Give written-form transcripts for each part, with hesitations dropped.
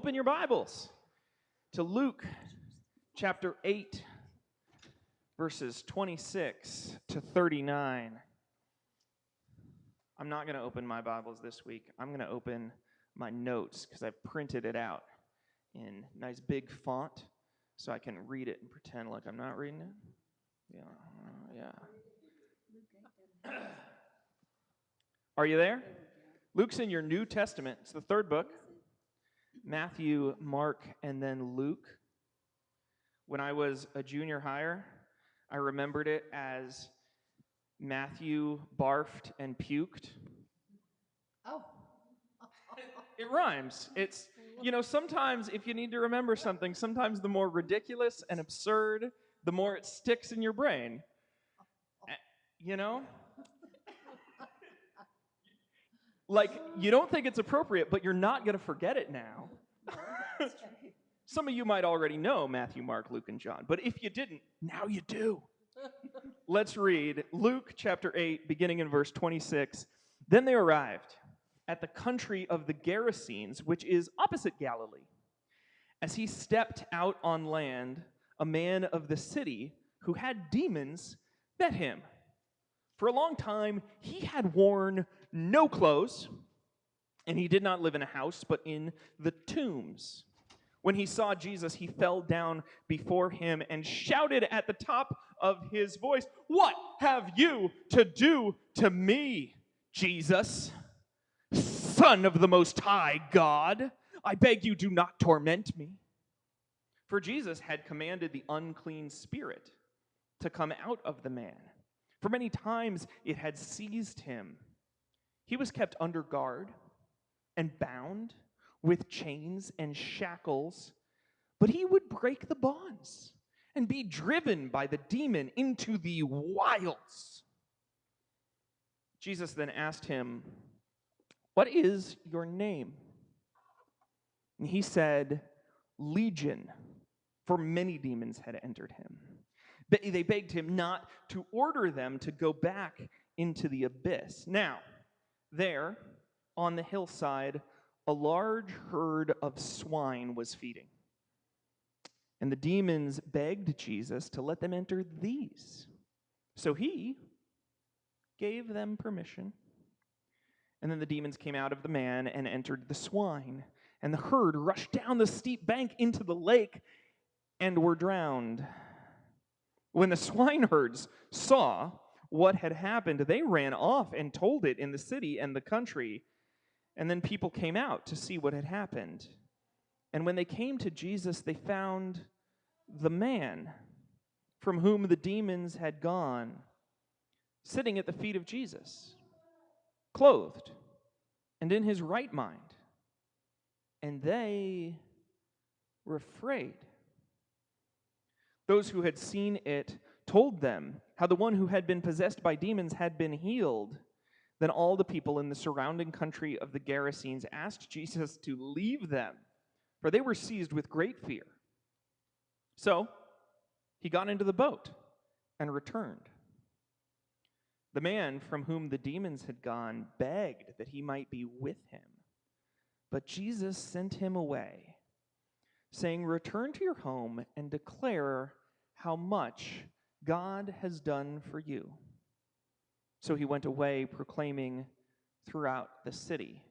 open your Bibles to Luke chapter 8, verses 26 to 39. I'm not going to open my Bibles this week. I'm going to open my notes because I've printed it out in nice big font so I can read it and pretend like I'm not reading it. Yeah. Are you there? Luke's in your New Testament. It's the third book. Matthew, Mark, and then Luke. When I was a junior higher, I remembered it as Matthew barfed and puked. Oh. It rhymes. It's, sometimes if you need to remember something, sometimes the more ridiculous and absurd, the more it sticks in your brain. Like, you don't think it's appropriate, but you're not going to forget it now. Some of you might already know Matthew, Mark, Luke, and John, but if you didn't, now you do. Let's read Luke chapter 8, beginning in verse 26. Then they arrived at the country of the Gerasenes, which is opposite Galilee. As he stepped out on land, a man of the city who had demons met him. For a long time, he had worn no clothes, and he did not live in a house, but in the tombs. When he saw Jesus, he fell down before him and shouted at the top of his voice, "What have you to do to me, Jesus, Son of the Most High God? I beg you, do not torment me." For Jesus had commanded the unclean spirit to come out of the man. For many times it had seized him. He was kept under guard and bound with chains and shackles, but he would break the bonds and be driven by the demon into the wilds. Jesus then asked him, "What is your name?" And he said, "Legion," for many demons had entered him. They begged him not to order them to go back into the abyss. Now, there, on the hillside, a large herd of swine was feeding. And the demons begged Jesus to let them enter these. So he gave them permission. And then the demons came out of the man and entered the swine. And the herd rushed down the steep bank into the lake and were drowned. When the swineherds saw what had happened, they ran off and told it in the city and the country. And then people came out to see what had happened. And when they came to Jesus, they found the man from whom the demons had gone, sitting at the feet of Jesus, clothed and in his right mind. And they were afraid. Those who had seen it told them how the one who had been possessed by demons had been healed. Then all the people in the surrounding country of the Gerasenes asked Jesus to leave them, for they were seized with great fear. So he got into the boat and returned. The man from whom the demons had gone begged that he might be with him, but Jesus sent him away, saying, "Return to your home and declare how much God has done for you." So he went away, proclaiming throughout the city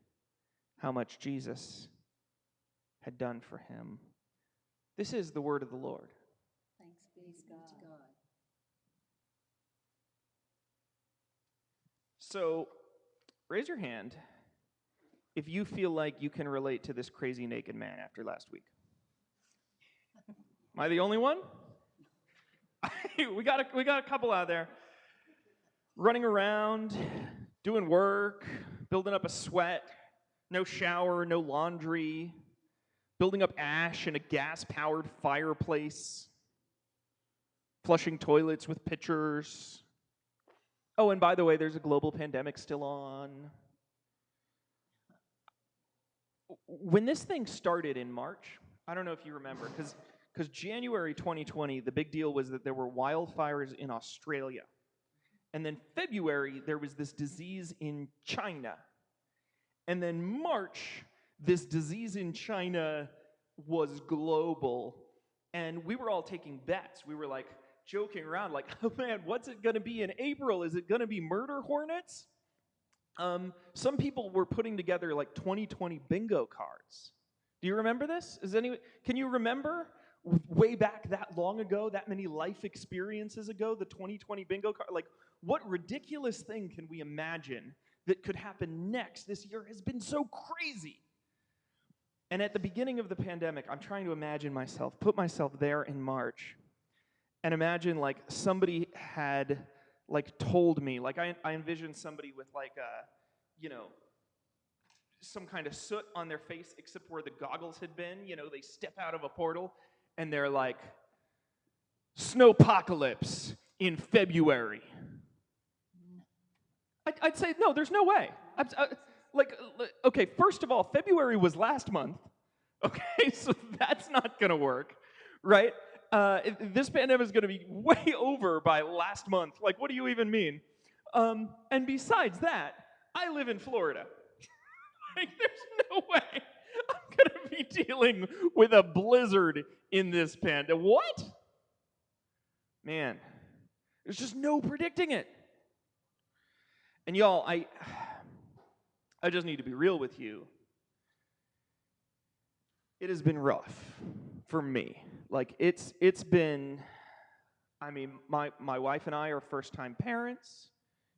how much Jesus had done for him. This is the word of the Lord. Thanks be to God. So, raise your hand if you feel like you can relate to this crazy naked man after last week. Am I the only one? we got a couple out there running around, doing work, building up a sweat, no shower, no laundry, building up ash in a gas-powered fireplace, flushing toilets with pitchers. Oh, and by the way, there's a global pandemic still on. When this thing started in March, I don't know if you remember, because January 2020, the big deal was that there were wildfires in Australia. And then February, there was this disease in China. And then March, this disease in China was global, and we were all taking bets. We were like joking around, like, oh man, what's it going to be in April? Is it going to be murder hornets? Some people were putting together like 2020 bingo cards. Do you remember this? Can you remember way back that long ago, that many life experiences ago, the 2020 bingo card? Like, what ridiculous thing can we imagine that could happen next? This year has been so crazy. And at the beginning of the pandemic, I'm trying to imagine myself, put myself there in March, and imagine like somebody had like told me, like I envisioned somebody with like some kind of soot on their face, except where the goggles had been. They step out of a portal, and they're like, snowpocalypse in February. I'd say, no, there's no way. Okay, first of all, February was last month. Okay, so that's not going to work, right? This pandemic is going to be way over by last month. Like, what do you even mean? And besides that, I live in Florida. Like, there's no way I'm going to be dealing with a blizzard in this pandemic. What? Man, there's just no predicting it. And y'all, I just need to be real with you. It has been rough for me. Like, it's been, my wife and I are first-time parents.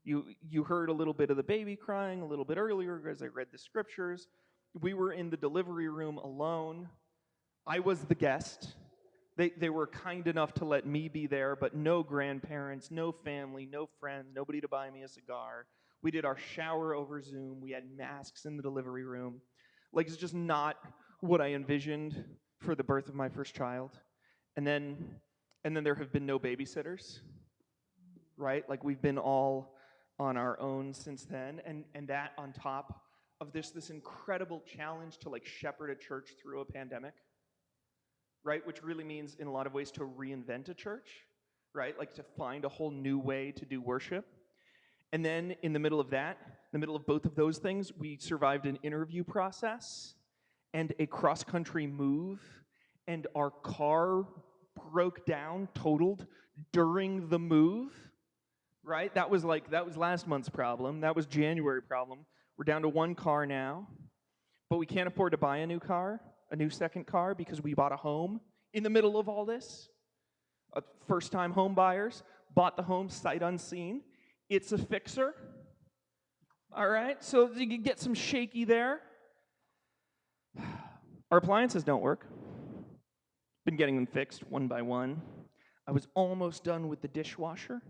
You heard a little bit of the baby crying a little bit earlier as I read the scriptures. We were in the delivery room alone. I was the guest. They were kind enough to let me be there, but no grandparents, no family, no friends, nobody to buy me a cigar. We did our shower over Zoom. We had masks in the delivery room. Like, it's just not what I envisioned for the birth of my first child. And then there have been no babysitters, right? Like, we've been all on our own since then. And that on top of this incredible challenge to like shepherd a church through a pandemic, right? Which really means in a lot of ways to reinvent a church, right? Like to find a whole new way to do worship. And then in the middle of that, in the middle of both of those things, we survived an interview process and a cross-country move, and our car broke down, totaled during the move, right? That was last month's problem. That was January problem. We're down to one car now, but we can't afford to buy a new second car, because we bought a home in the middle of all this. First-time home buyers bought the home sight unseen. It's a fixer, all right? So you can get some shaky there. Our appliances don't work. Been getting them fixed one by one. I was almost done with the dishwasher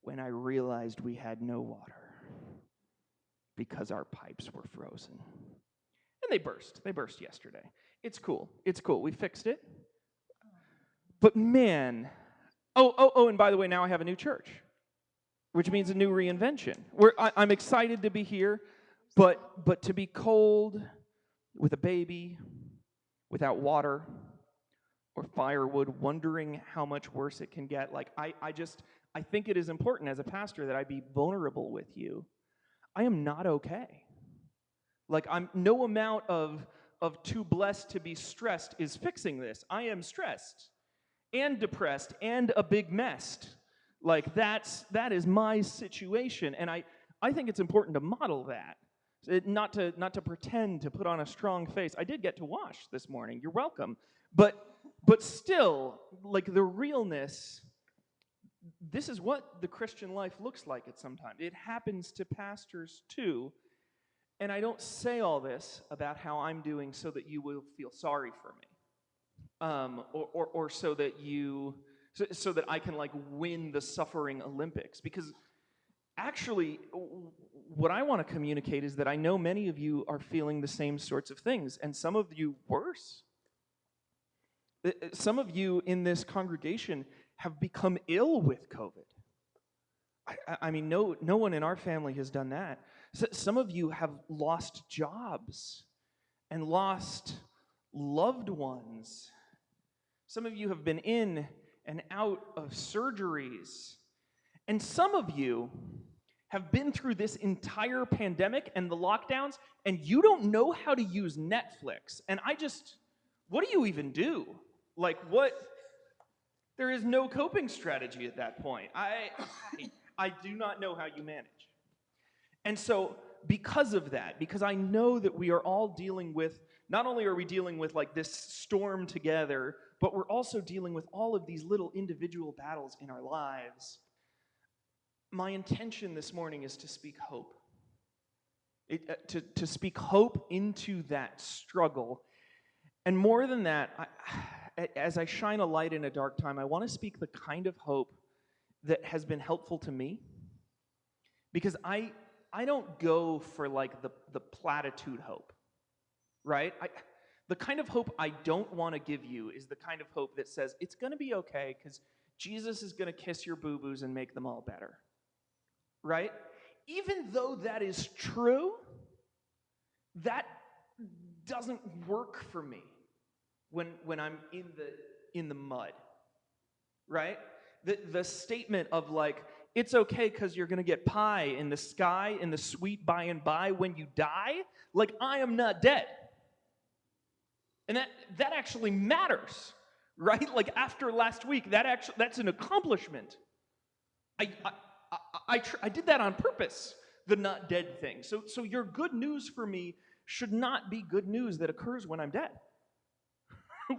when I realized we had no water because our pipes were frozen. And they burst. They burst yesterday. It's cool. It's cool. We fixed it. But man, and by the way, now I have a new church, which means a new reinvention. I'm excited to be here, but to be cold with a baby, without water or firewood, wondering how much worse it can get. Like, I think it is important as a pastor that I be vulnerable with you. I am not okay. Like, no amount of too blessed to be stressed is fixing this. I am stressed and depressed and a big mess. Like, that is my situation, and I think it's important to model that. Not to pretend to put on a strong face. I did get to wash this morning. You're welcome. But still, like, the realness, this is what the Christian life looks like at some time. It happens to pastors too. And I don't say all this about how I'm doing so that you will feel sorry for me, or so that I can like win the suffering Olympics. Because actually, what I want to communicate is that I know many of you are feeling the same sorts of things, and some of you worse. Some of you in this congregation have become ill with COVID. I mean, no one in our family has done that. Some of you have lost jobs and lost loved ones. Some of you have been in and out of surgeries. And some of you have been through this entire pandemic and the lockdowns, and you don't know how to use Netflix. And what do you even do? Like, what? There is no coping strategy at that point. I do not know how you manage. And so, because of that, because I know that we are all dealing with, not only are we dealing with like this storm together, but we're also dealing with all of these little individual battles in our lives. My intention this morning is to speak hope. To speak hope into that struggle. And more than that, as I shine a light in a dark time, I want to speak the kind of hope that has been helpful to me. Because I don't go for like the platitude hope, right? The kind of hope I don't want to give you is the kind of hope that says it's going to be okay because Jesus is going to kiss your boo-boos and make them all better, right? Even though that is true, that doesn't work for me when I'm in the mud, right? The statement of like, it's okay because you're going to get pie in the sky in the sweet by and by when you die, like I am not dead. And that actually matters, right? Like after last week, that's an accomplishment. I did that on purpose, the not dead thing. So your good news for me should not be good news that occurs when I'm dead.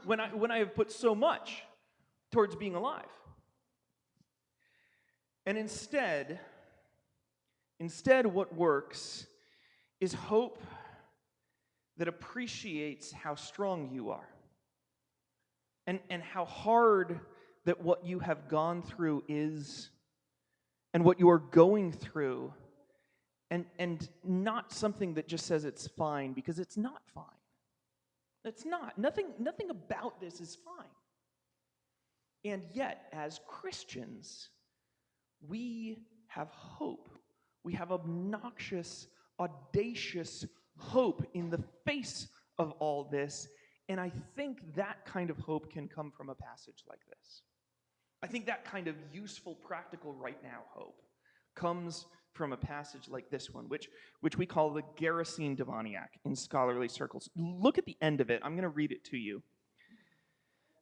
when I have put so much towards being alive. And instead what works is hope that appreciates how strong you are and how hard that what you have gone through is and what you are going through and not something that just says it's fine because it's not fine. It's not. Nothing about this is fine. And yet, as Christians, we have hope. We have obnoxious, audacious hope in the face of all this. And I think that kind of hope can come from a passage like this. I think that kind of useful, practical, right now hope comes from a passage like this one, which we call the Gerasene demoniac in scholarly circles. Look at the end of it. I'm going to read it to you.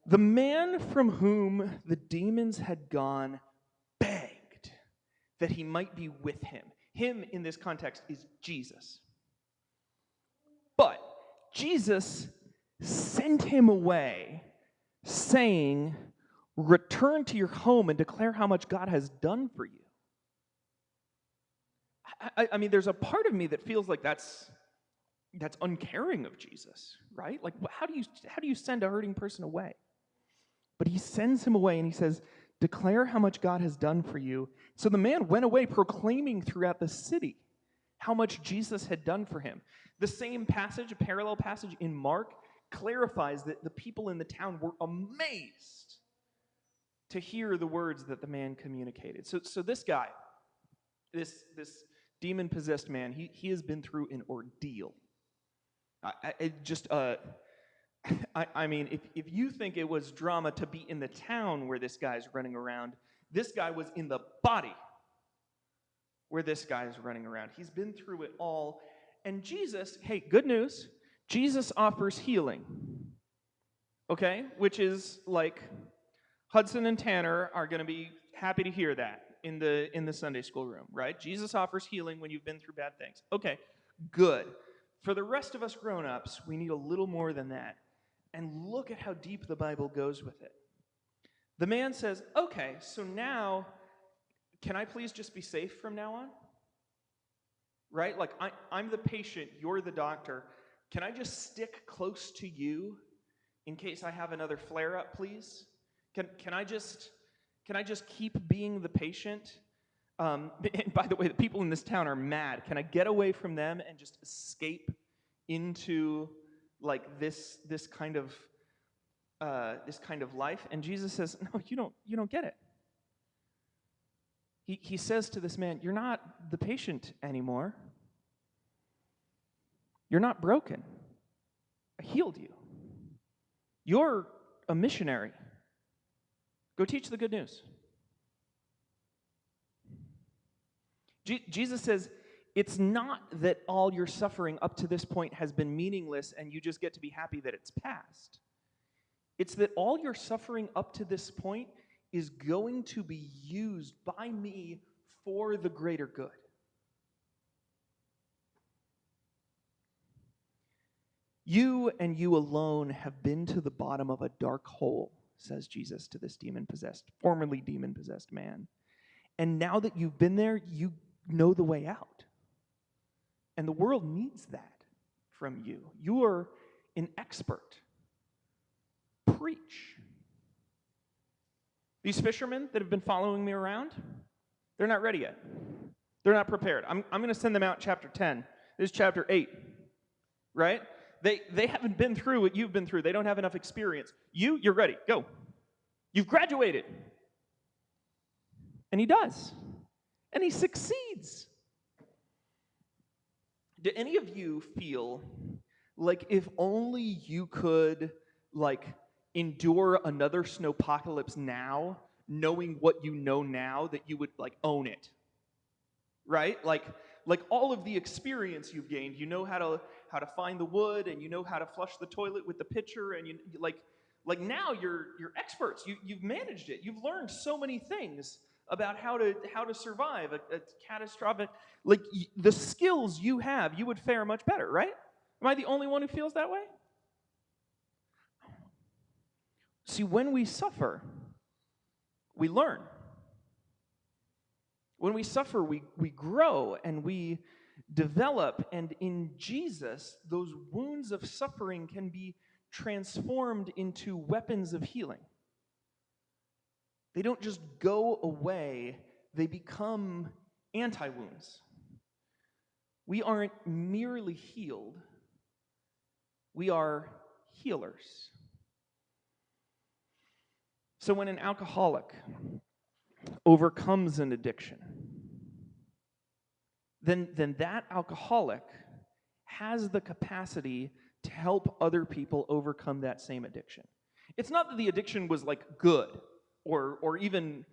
The man from whom the demons had gone begged that he might be with him. Him in this context is Jesus. But Jesus sent him away, saying, "Return to your home and declare how much God has done for you." I mean, there's a part of me that feels like that's uncaring of Jesus, right? Like, how do you send a hurting person away? But he sends him away and he says, "Declare how much God has done for you." So the man went away proclaiming throughout the city how much Jesus had done for him. The same passage, a parallel passage in Mark, clarifies that the people in the town were amazed to hear the words that the man communicated. So this guy, this demon-possessed man, he has been through an ordeal. I mean, if you think it was drama to be in the town where this guy's running around, this guy was in the body where this guy is running around. He's been through it all. And Jesus, hey, good news, Jesus offers healing. Okay? Which is like, Hudson and Tanner are going to be happy to hear that in the Sunday school room, right? Jesus offers healing when you've been through bad things. Okay, good. For the rest of us grown-ups, we need a little more than that. And look at how deep the Bible goes with it. The man says, "Okay, so now, can I please just be safe from now on?" Right? Like, I'm the patient, you're the doctor. Can I just stick close to you in case I have another flare-up, please? Can I just keep being the patient? And by the way, the people in this town are mad. Can I get away from them and just escape into like this kind of life? And Jesus says, "No, you don't get it." He says to this man, "You're not the patient anymore. You're not broken. I healed you. You're a missionary. Go teach the good news." Jesus says, it's not that all your suffering up to this point has been meaningless and you just get to be happy that it's past. It's that all your suffering up to this point is going to be used by me for the greater good. You and you alone have been to the bottom of a dark hole, says Jesus to this formerly demon-possessed man. And now that you've been there, you know the way out. And the world needs that from you. You are an expert. Preach. These fishermen that have been following me around, they're not ready yet. They're not prepared. I'm going to send them out chapter 10. This is chapter 8, right? They haven't been through what you've been through. They don't have enough experience. You're ready. Go. You've graduated. And he does. And he succeeds. Do any of you feel like if only you could, endure another snowpocalypse now, knowing what you know now, that you would, own it? Right? Like all of the experience you've gained, you know how to find the wood, and you know how to flush the toilet with the pitcher, and you now you're experts. You've managed it. You've learned so many things about how to survive a catastrophic, the skills you have, you would fare much better, right? Am I the only one who feels that way? See, when we suffer, we learn. When we suffer, we grow and we develop. And in Jesus, those wounds of suffering can be transformed into weapons of healing. They don't just go away, they become anti-wounds. We aren't merely healed, we are healers. So when an alcoholic overcomes an addiction, then that alcoholic has the capacity to help other people overcome that same addiction. It's not that the addiction was good or even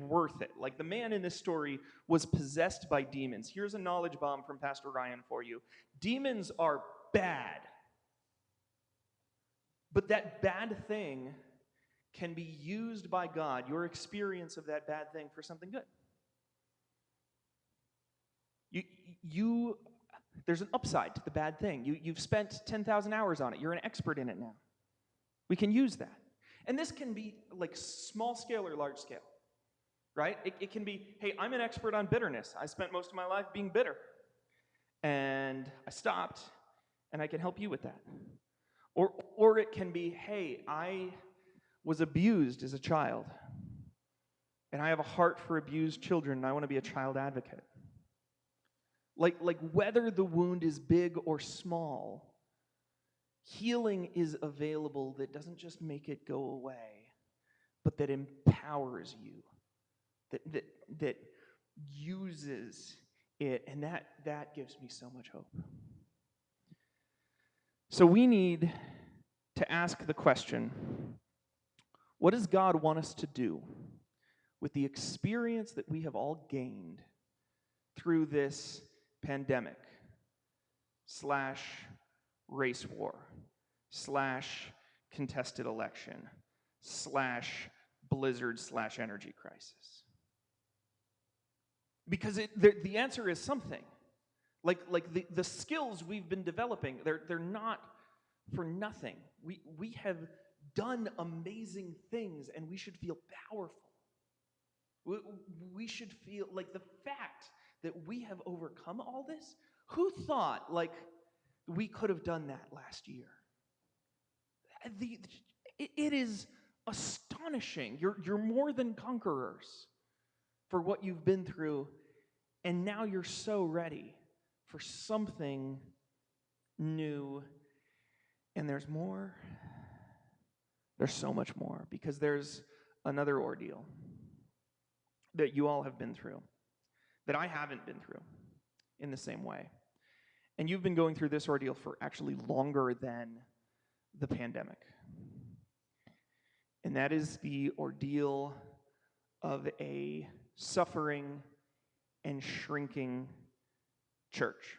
worth it. Like the man in this story was possessed by demons. Here's a knowledge bomb from Pastor Ryan for you. Demons are bad. But that bad thing can be used by God, your experience of that bad thing, for something good. There's an upside to the bad thing. You've spent 10,000 hours on it. You're an expert in it now. We can use that. And this can be small scale or large scale, right? It can be, hey, I'm an expert on bitterness. I spent most of my life being bitter. And I stopped, and I can help you with that. Or it can be, hey, I was abused as a child, and I have a heart for abused children, and I want to be a child advocate. Whether the wound is big or small, healing is available that doesn't just make it go away, but that empowers you, that uses it, and that gives me so much hope. So we need to ask the question, what does God want us to do with the experience that we have all gained through this pandemic / race war / contested election / blizzard / energy crisis? Because the answer is something. The skills we've been developing, they're not for nothing. We have done amazing things, and we should feel powerful. We should feel the fact that we have overcome all this. Who thought we could have done that last year? It is astonishing. You're more than conquerors for what you've been through, and now you're so ready for something new. And there's more. There's so much more, because there's another ordeal that you all have been through, that I haven't been through in the same way. And you've been going through this ordeal for actually longer than the pandemic. And that is the ordeal of a suffering and shrinking church.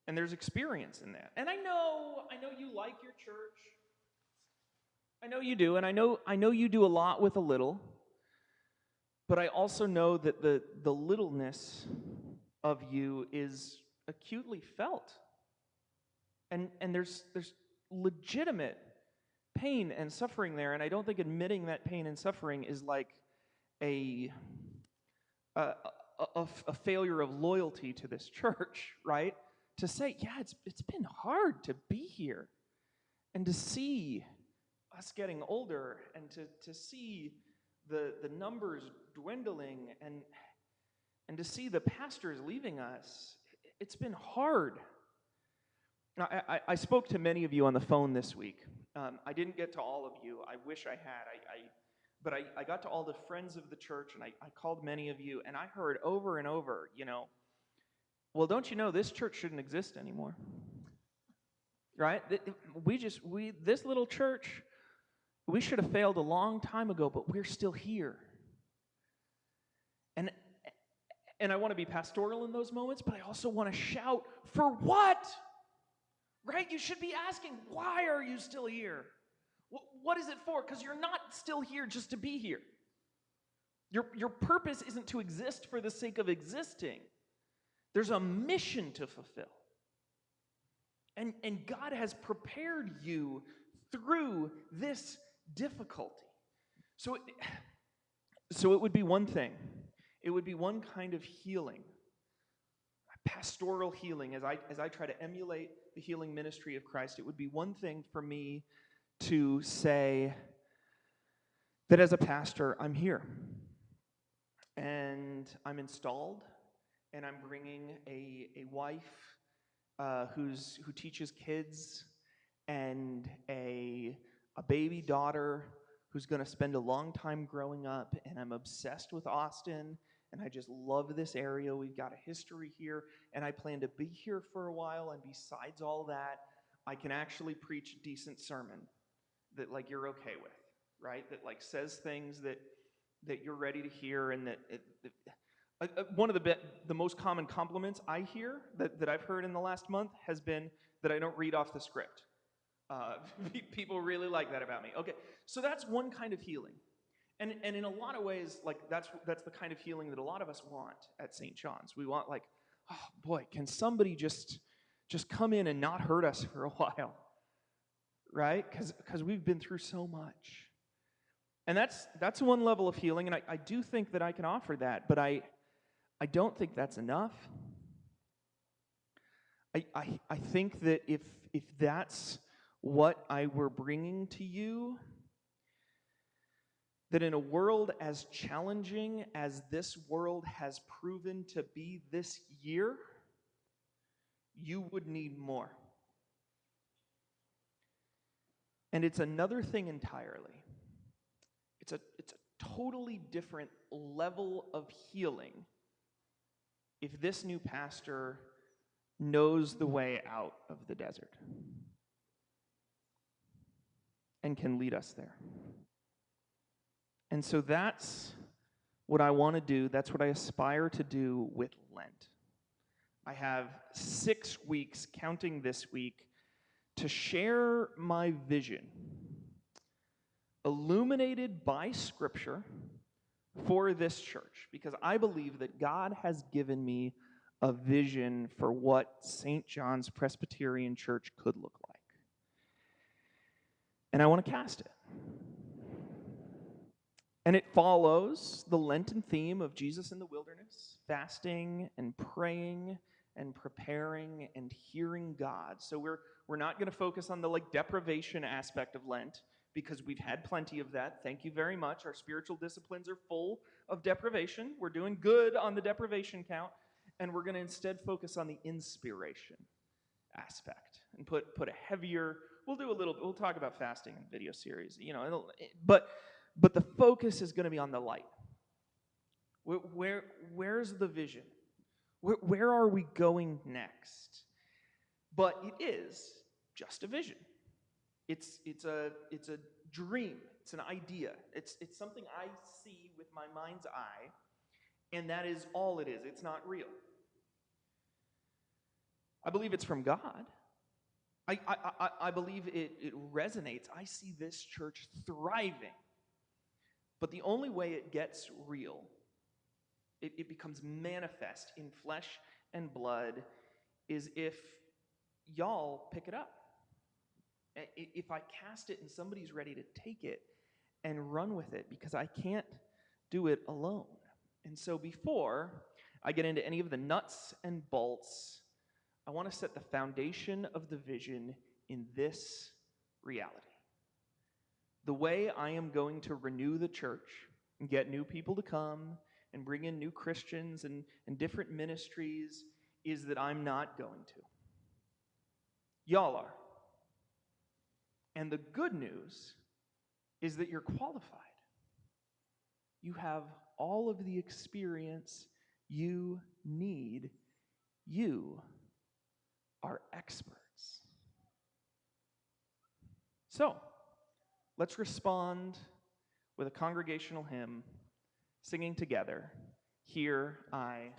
And there's experience in that. And I know know you like your church. I know you do, and I know you do a lot with a little. But I also know that the littleness of you is acutely felt. And there's legitimate pain and suffering there, and I don't think admitting that pain and suffering is like a failure of loyalty to this church, right? To say, yeah, it's been hard to be here, and to see us getting older, and to see the numbers dwindling, and to see the pastors leaving us. It's been hard. Now, I spoke to many of you on the phone this week. I didn't get to all of you. I wish I had. But I got to all the friends of the church, and I called many of you, and I heard over and over, well, don't you know this church shouldn't exist anymore? Right? This little church, we should have failed a long time ago, but we're still here. And I want to be pastoral in those moments, but I also want to shout, for what? Right? You should be asking, why are you still here? What is it for? Because you're not still here just to be here. Your purpose isn't to exist for the sake of existing. There's a mission to fulfill. And God has prepared you through this difficulty. So it would be one thing. It would be one kind of healing, pastoral healing, as I try to emulate the healing ministry of Christ. It would be one thing for me to say that as a pastor, I'm here, and I'm installed, and I'm bringing a wife who teaches kids, and a baby daughter who's going to spend a long time growing up, and I'm obsessed with Austin, and I just love this area. We've got a history here, and I plan to be here for a while, and besides all that, I can actually preach a decent sermon that, like, you're okay with, right? That, like, says things that you're ready to hear, and one of the most common compliments I hear that I've heard in the last month has been that I don't read off the script. People really like that about me. Okay, so that's one kind of healing. And in a lot of ways, like, that's the kind of healing that a lot of us want at St. John's. We want, like, oh boy, can somebody just come in and not hurt us for a while, right? Because we've been through so much. And that's one level of healing, and I do think that I can offer that, but I don't think that's enough. I think that if that's what I were bringing to you, that in a world as challenging as this world has proven to be this year, you would need more. And it's another thing entirely. It's a totally different level of healing if this new pastor knows the way out of the desert and can lead us there. And so that's what I want to do. That's what I aspire to do with Lent. I have 6 weeks, counting this week, to share my vision, illuminated by Scripture, for this church, because I believe that God has given me a vision for what St. John's Presbytherian Church could look like. And I want to cast it. And it follows the Lenten theme of Jesus in the wilderness, fasting and praying and preparing and hearing God. So we're not going to focus on the, like, deprivation aspect of Lent, because we've had plenty of that. Thank you very much. Our spiritual disciplines are full of deprivation. We're doing good on the deprivation count, and we're going to instead focus on the inspiration aspect and put a heavier. We'll talk about fasting in video series, but the focus is going to be on the light. Where's the vision? Where are we going next? But it is just a vision. It's a dream. It's an idea. It's something I see with my mind's eye, and that is all it is. It's not real. I believe it's from God. I believe it resonates. I see this church thriving. But the only way it gets real, it becomes manifest in flesh and blood, is if y'all pick it up. If I cast it and somebody's ready to take it and run with it, because I can't do it alone. And so before I get into any of the nuts and bolts, I want to set the foundation of the vision in this reality. The way I am going to renew the church and get new people to come and bring in new Christians and different ministries is that I'm not going to. Y'all are. And the good news is that you're qualified. You have all of the experience you need. You are experts. So, let's respond with a congregational hymn, singing together, "Here I